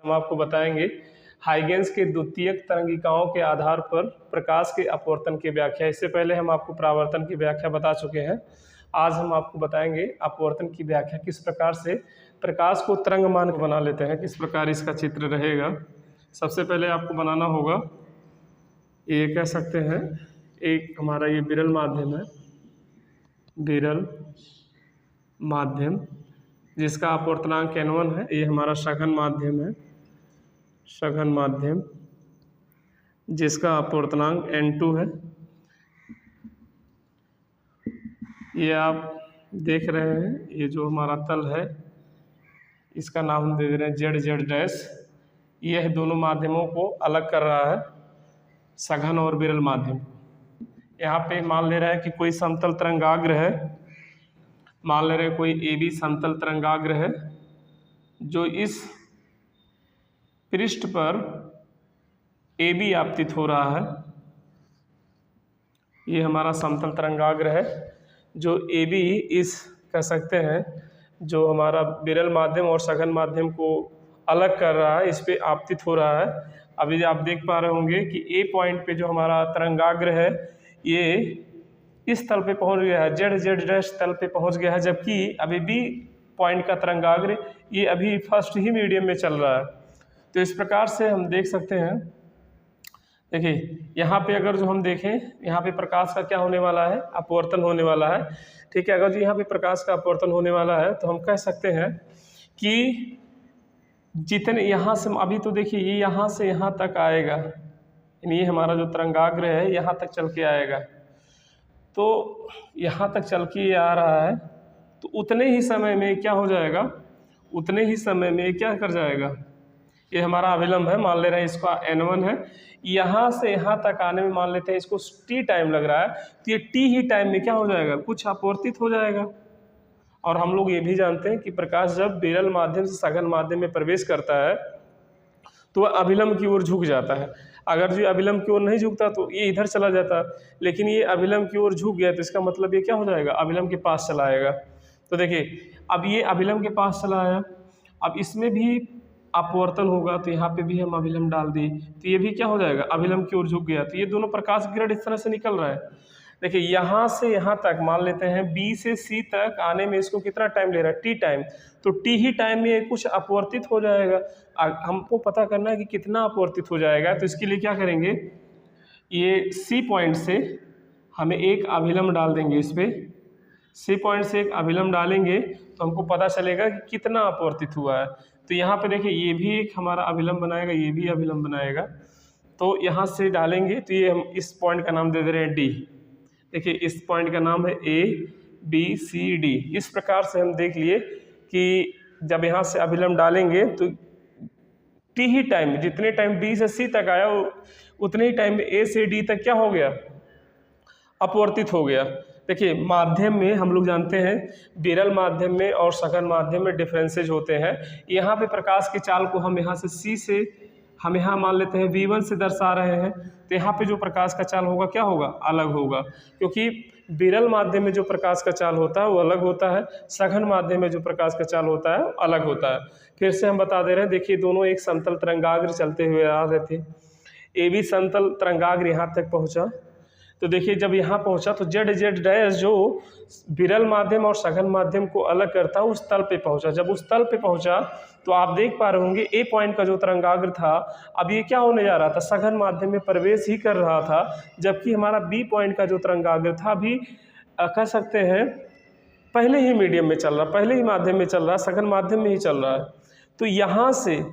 हम आपको बताएंगे हाइगेंस के द्वितीयक तरंगिकाओं के आधार पर प्रकाश के अपवर्तन की व्याख्या। इससे पहले हम आपको परावर्तन की व्याख्या बता चुके हैं। आज हम आपको बताएंगे अपवर्तन की व्याख्या, किस प्रकार से प्रकाश को तरंगमान बना लेते हैं, किस प्रकार इसका चित्र रहेगा। सबसे पहले आपको बनाना होगा, ये कह सकते हैं एक हमारा ये विरल माध्यम है, विरल माध्यम जिसका अपवर्तनांक n1 है। ये हमारा सघन माध्यम है, सघन माध्यम जिसका अपवर्तनांक n2 है। ये आप देख रहे हैं, ये जो हमारा तल है इसका नाम हम दे दे रहे हैं जेड जेड डैश। यह दोनों माध्यमों को अलग कर रहा है, सघन और विरल माध्यम। यहाँ पे मान ले रहे हैं कि कोई समतल तरंगाग्र है, मान ले रहे हैं कोई AB समतल तरंगाग्र है जो इस पृष्ठ पर AB आपतित हो रहा है। ये हमारा समतल तरंगाग्र है जो AB इस कह सकते हैं जो हमारा विरल माध्यम और सघन माध्यम को अलग कर रहा है, इस पे आपतित हो रहा है। अभी आप देख पा रहे होंगे कि A पॉइंट पे जो हमारा तरंगाग्र है ये इस तल पे पहुंच गया है, जेड जेड डैश तल पे पहुंच गया है, जबकि अभी B पॉइंट का तरंगाग्र ये अभी फर्स्ट ही मीडियम में चल रहा है। तो इस प्रकार से हम देख सकते हैं। देखिए यहाँ पे अगर जो हम देखें, यहाँ पे प्रकाश का क्या होने वाला है, अपवर्तन होने वाला है। ठीक है, अगर जो यहाँ पे प्रकाश का अपवर्तन होने वाला है तो हम कह सकते हैं कि जितने यहाँ से अभी तो देखिए ये यहाँ से यहाँ तक आएगा, यानी ये हमारा जो तरंगाग्र है यहाँ तक चल के आएगा। तो यहाँ तक चल के आ रहा है तो उतने ही समय में क्या हो जाएगा, उतने ही समय में क्या कर जाएगा, ये हमारा अभिलंब है, मान ले रहे हैं इसका n1 है। यहाँ से यहाँ तक आने में मान लेते हैं इसको t टाइम लग रहा है, तो ये t ही टाइम में क्या हो जाएगा, कुछ अपवर्तित हो जाएगा। और हम लोग ये भी जानते हैं कि प्रकाश जब विरल माध्यम से सघन माध्यम में प्रवेश करता है तो वह अभिलंब की ओर झुक जाता है। अगर जो अभिलंब की ओर नहीं झुकता तो ये इधर चला जाता, लेकिन ये अभिलंब की ओर झुक गया तो इसका मतलब ये क्या हो जाएगा, अभिलंब के पास चला आएगा। तो देखिए अब ये अभिलंब के पास चला आया, अब इसमें भी अपवर्तन होगा तो यहाँ पे भी हम अभिलंब डाल दिए तो ये भी क्या हो जाएगा, अभिलंब की ओर झुक गया। तो ये दोनों प्रकाश किरण इस तरह से निकल रहा है। देखिए यहाँ से यहाँ तक मान लेते हैं B से C तक आने में इसको कितना टाइम ले रहा है, t टाइम। तो t ही टाइम में कुछ अपवर्तित हो जाएगा। हमको पता करना है कि कितना अपवर्तित हो जाएगा, तो इसके लिए क्या करेंगे, ये C पॉइंट से हमें एक अभिलंब डाल देंगे। इस पर C पॉइंट से एक अभिलंब डालेंगे तो हमको पता चलेगा कि कितना अपवर्तित हुआ है। तो यहाँ पे देखिए ये भी एक हमारा अभिलंब बनाएगा, ये भी अभिलंब बनाएगा। तो यहाँ से डालेंगे तो ये हम इस पॉइंट का नाम दे दे रहे हैं D। देखिए इस पॉइंट का नाम है A B C D। इस प्रकार से हम देख लिए कि जब यहाँ से अभिलंब डालेंगे तो t ही टाइम, जितने टाइम B से C तक आया उतने ही टाइम में A से D तक क्या हो गया, अपवर्तित हो गया। देखिए माध्यम में हम लोग जानते हैं विरल माध्यम में और सघन माध्यम में डिफरेंसेज होते हैं। यहाँ पे प्रकाश की चाल को हम यहाँ से C से हम यहाँ मान लेते हैं V1 से दर्शा रहे हैं, तो यहाँ पे जो प्रकाश का चाल होगा क्या होगा, अलग होगा, क्योंकि विरल माध्यम में जो प्रकाश का चाल होता है वो अलग होता है, सघन माध्यम में जो प्रकाश का चाल होता है वो अलग होता है। फिर से हम बता दे रहे हैं, देखिए दोनों एक समतल तरंगाग्र चलते हुए आ रहे थे। AB समतल तरंगाग्र यहाँ तक पहुँचा, तो देखिए जब यहाँ पहुँचा तो जेड जेड डैश जो विरल माध्यम और सघन माध्यम को अलग करता है उस तल पे पहुँचा। जब उस तल पे पहुँचा तो आप देख पा रहे होंगे A पॉइंट का जो तरंगाग्र था अब ये क्या होने जा रहा था, सघन माध्यम में प्रवेश ही कर रहा था, जबकि हमारा B पॉइंट का जो तरंगाग्र था अभी कह सकते हैं पहले ही मीडियम में चल रहा, पहले ही माध्यम में चल रहा, सघन माध्यम में ही चल रहा है। तो यहाँ से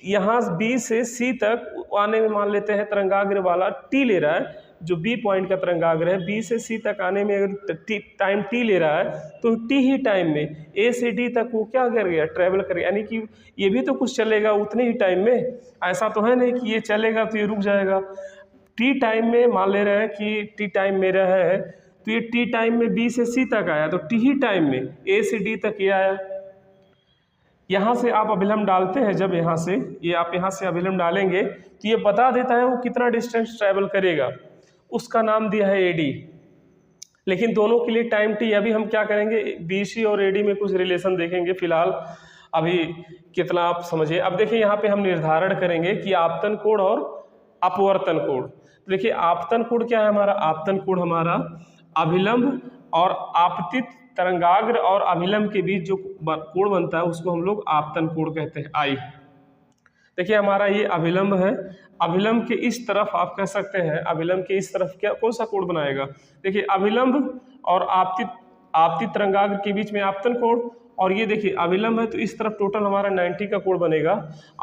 यहाँ B से C तक आने में मान लेते हैं तरंगाग्र वाला t ले रहा है, जो B पॉइंट का तरंगाग्र है B से C तक आने में अगर टाइम t ले रहा है तो t ही टाइम में A से D तक वो क्या कर गया, ट्रैवल कर गया। यानी कि ये भी तो कुछ चलेगा उतने ही टाइम में, ऐसा तो है नहीं कि ये चलेगा तो ये रुक जाएगा। t टाइम में मान ले रहे हैं कि t टाइम में रहा है तो ये t टाइम में B से C तक आया, तो t ही टाइम में A से D तक ये आया। यहाँ से आप अभिलंब डालते हैं, जब यहाँ से ये आप यहाँ से अभिलंब डालेंगे तो ये बता देता है वो कितना डिस्टेंस ट्रैवल करेगा, उसका नाम दिया है AD। लेकिन दोनों के लिए टाइम t। अभी हम क्या करेंगे, BC और AD में कुछ रिलेशन देखेंगे फिलहाल। अभी कितना आप समझिए। अब देखिए यहाँ पे हम निर्धारण करेंगे कि आपतन कोण और अपवर्तन कोण। देखिए आपतन कोण क्या है हमारा, आपतन कोण हमारा अभिलंब और आपतित तरंगाग्र और अभिलंब के बीच जो कोण बनता है उसको हम लोग आपतन कोण कहते हैं, आई। देखिए हमारा ये अभिलंब है, अभिलंब के इस तरफ आप कह सकते हैं, अभिलंब के इस तरफ क्या कौन सा कोण बनाएगा, देखिए अभिलंब और आपतित तरंगाग्र के बीच में आपतन कोण, और ये देखिए अभिलंब है तो इस तरफ टोटल हमारा 90 का कोण बनेगा।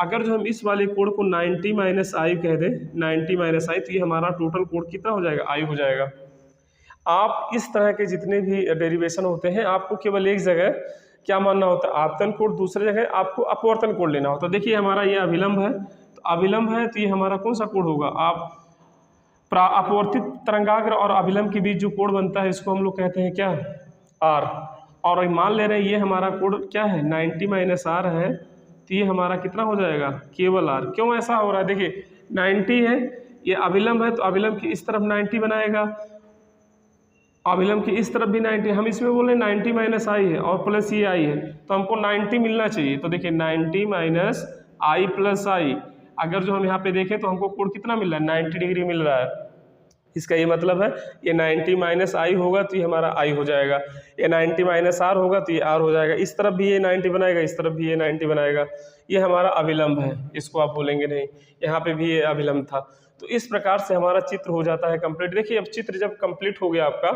अगर जो हम इस वाले कोण को 90 माइनस आई कह दें, 90 माइनस आई, तो ये हमारा टोटल कोण कितना हो जाएगा, आई हो जाएगा। आप इस तरह के जितने भी डेरिवेशन होते हैं आपको केवल एक जगह क्या मानना होता है, आपतन कोण, दूसरी जगह आपको अपवर्तन कोण लेना होता है। देखिए हमारा ये अभिलंब है, तो अभिलंब है तो ये हमारा कौन सा कोण होगा, अपवर्तित तरंगाग्र और अभिलंब के बीच जो कोण बनता है इसको हम लोग कहते हैं क्या, आर। और मान ले रहे हैं ये हमारा कोण क्या है 90 माइनस आर है, तो ये हमारा कितना हो जाएगा, केवल आर। क्यों ऐसा हो रहा है, देखिए 90 है, ये अभिलंब है तो अभिलंब की इस तरफ 90 बनाएगा, अभिलंब की इस तरफ भी 90, हम इसमें बोले 90 माइनस आई है और प्लस ये आई है, तो हमको 90 मिलना चाहिए। तो देखिए 90 माइनस आई प्लस आई, अगर जो हम यहाँ पे देखें तो हमको कोण कितना मिल रहा है, 90 डिग्री मिल रहा है। इसका ये मतलब है ये 90 माइनस आई होगा तो ये हमारा आई हो जाएगा, ये 90 माइनस आर होगा तो ये आर हो जाएगा, इस तरफ भी ये 90 बनाएगा, इस तरफ भी ये 90 बनाएगा, ये हमारा अभिलंब है, इसको आप बोलेंगे नहीं, यहाँ पे भी ये अभिलंब था। तो इस प्रकार से हमारा चित्र हो जाता है कंप्लीट। देखिए अब चित्र जब कंप्लीट हो गया आपका,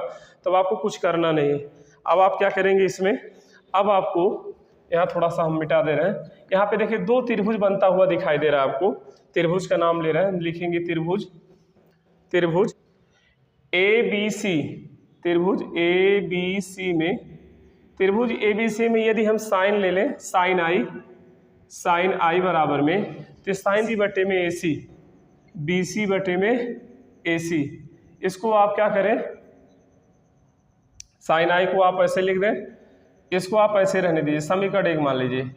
तब आपको कुछ करना नहीं है। अब आप क्या करेंगे इसमें, अब आपको यहाँ थोड़ा सा हम मिटा दे रहे हैं, यहाँ पे देखिए दो त्रिभुज बनता हुआ दिखाई दे रहा है आपको, त्रिभुज का नाम ले रहे हैं, लिखेंगे त्रिभुज, त्रिभुज ABC, त्रिभुज ABC में, त्रिभुज ABC में यदि हम साइन ले लें, साइन आई बराबर में, तो साइन डी बटे में AC, BC बटे में AC, इसको आप क्या करें, साइन आई को आप ऐसे लिख दें, इसको आप ऐसे रहने दीजिए, समीकरण एक मान लीजिए।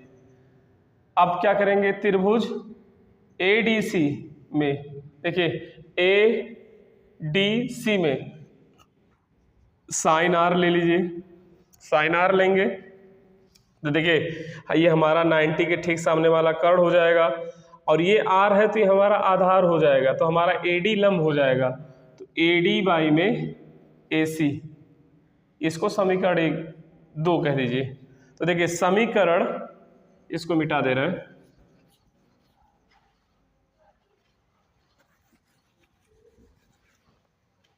अब क्या करेंगे, त्रिभुज ADC में, देखिए ADC में साइन आर ले लीजिए, साइन आर लेंगे तो देखिए ये हमारा 90 के ठीक सामने वाला कर्ण हो जाएगा, और ये आर है तो ये हमारा आधार हो जाएगा, तो हमारा AD लंब हो जाएगा, तो AD बाई में AC, इसको समीकरण 2 कह दीजिए। तो देखिए समीकरण, इसको मिटा दे रहे हैं,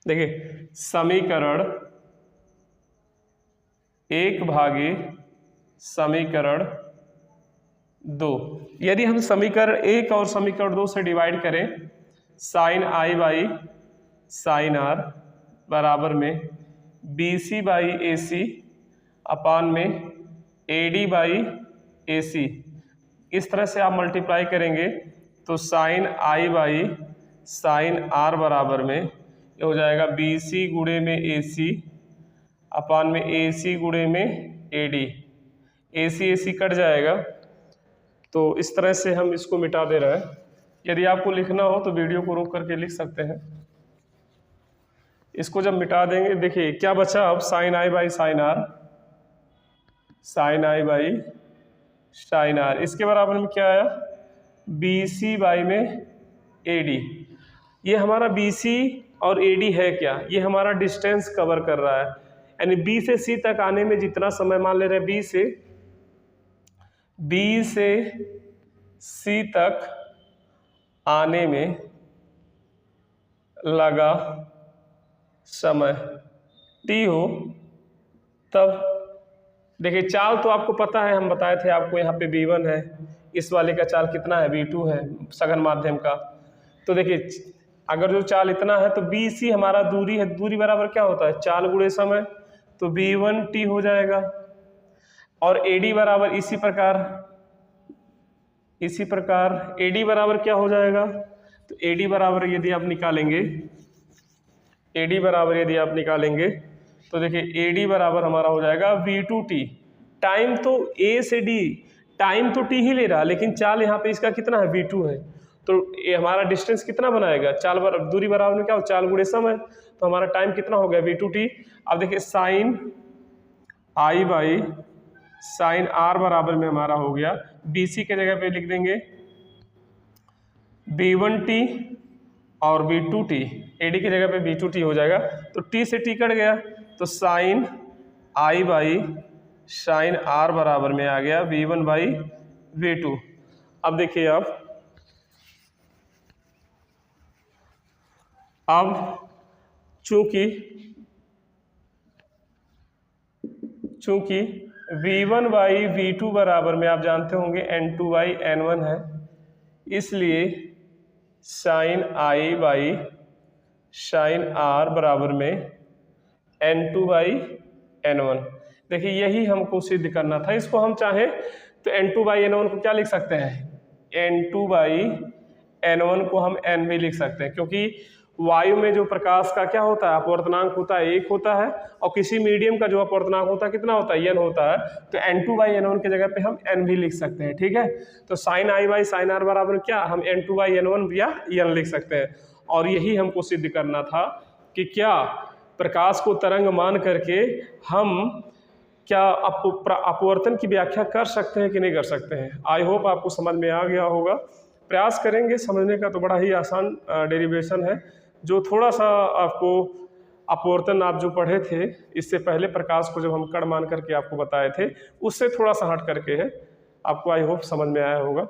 देखिए समीकरण 1 भागे समीकरण 2, यदि हम समीकरण 1 और समीकरण 2 से डिवाइड करें, sine I by sine R बराबर में BC बाई AC अपान में AD बाई AC, इस तरह से आप मल्टीप्लाई करेंगे तो sine I by sine R बराबर में ये हो जाएगा BC गुणे में AC अपान में AC गुणे में AD, AC कट जाएगा, तो इस तरह से हम इसको मिटा दे रहे हैं। यदि आपको लिखना हो तो वीडियो को रोक करके लिख सकते हैं। इसको जब मिटा देंगे, देखिए क्या बचा अब, sine I by sine R, sine I by sine R, इसके बराबर में क्या आया, BC बाई में AD। ये हमारा BC और AD है क्या, ये हमारा डिस्टेंस कवर कर रहा है, यानी B से C तक आने में जितना समय, मान ले रहे हैं B से C तक आने में लगा समय T हो, तब देखिए चाल तो आपको पता है, हम बताए थे आपको, यहाँ पे B1 है, इस वाले का चाल कितना है, B2 है सघन माध्यम का। तो देखिए अगर जो चाल इतना है तो BC हमारा दूरी है, दूरी बराबर क्या होता है, चाल गुणे समय, तो B1T हो जाएगा, और AD बराबर इसी प्रकार AD बराबर क्या हो जाएगा, तो AD बराबर यदि आप निकालेंगे तो देखिए AD बराबर हमारा हो जाएगा V2T। टाइम तो A से D, टाइम तो T ही ले रहा, लेकिन चाल यहाँ पे इसका कितना है, V2 है, तो ये हमारा डिस्टेंस कितना बनाएगा, चाल दूरी बराबर में क्या हो, चाल गुणे समय, तो हमारा टाइम कितना हो गया, V2T। अब देखिए sine I by sine R बराबर में हमारा हो गया, BC के जगह पे लिख देंगे B1T और B2T, AD की जगह पे B2T हो जाएगा। तो T से T कट गया तो sine I by sine R बराबर में आ गया V1 बाई V2। अब देखिए अब चूंकि V1 बाई V2 बराबर में आप जानते होंगे N2 बाई N1 है, इसलिए sine I by sine R बराबर में N2 बाई N1। देखिए यही हमको सिद्ध करना था। इसको हम चाहें तो N2 बाई N1 को क्या लिख सकते हैं, N2 बाई N1 को हम N भी लिख सकते हैं, क्योंकि वायु में जो प्रकाश का क्या होता है, अपवर्तनांक होता है, 1 होता है, और किसी मीडियम का जो अपवर्तनांक होता है कितना होता है, n होता है। तो N2 बाई N1 की जगह पे हम n भी लिख सकते हैं, ठीक है। तो sine I by sine R बराबर क्या, हम N2 बाई N1 या n लिख सकते हैं। और यही हमको सिद्ध करना था कि क्या प्रकाश को तरंग मान करके हम क्या अपवर्तन की व्याख्या कर सकते हैं कि नहीं कर सकते हैं। आई होप आपको समझ में आ गया होगा। प्रयास करेंगे समझने का, तो बड़ा ही आसान डेरिवेशन है, जो थोड़ा सा आपको अपवर्तन आप जो पढ़े थे इससे पहले प्रकाश को जब हम कण मान करके आपको बताए थे, उससे थोड़ा सा हट करके है, आपको आई होप समझ में आया होगा।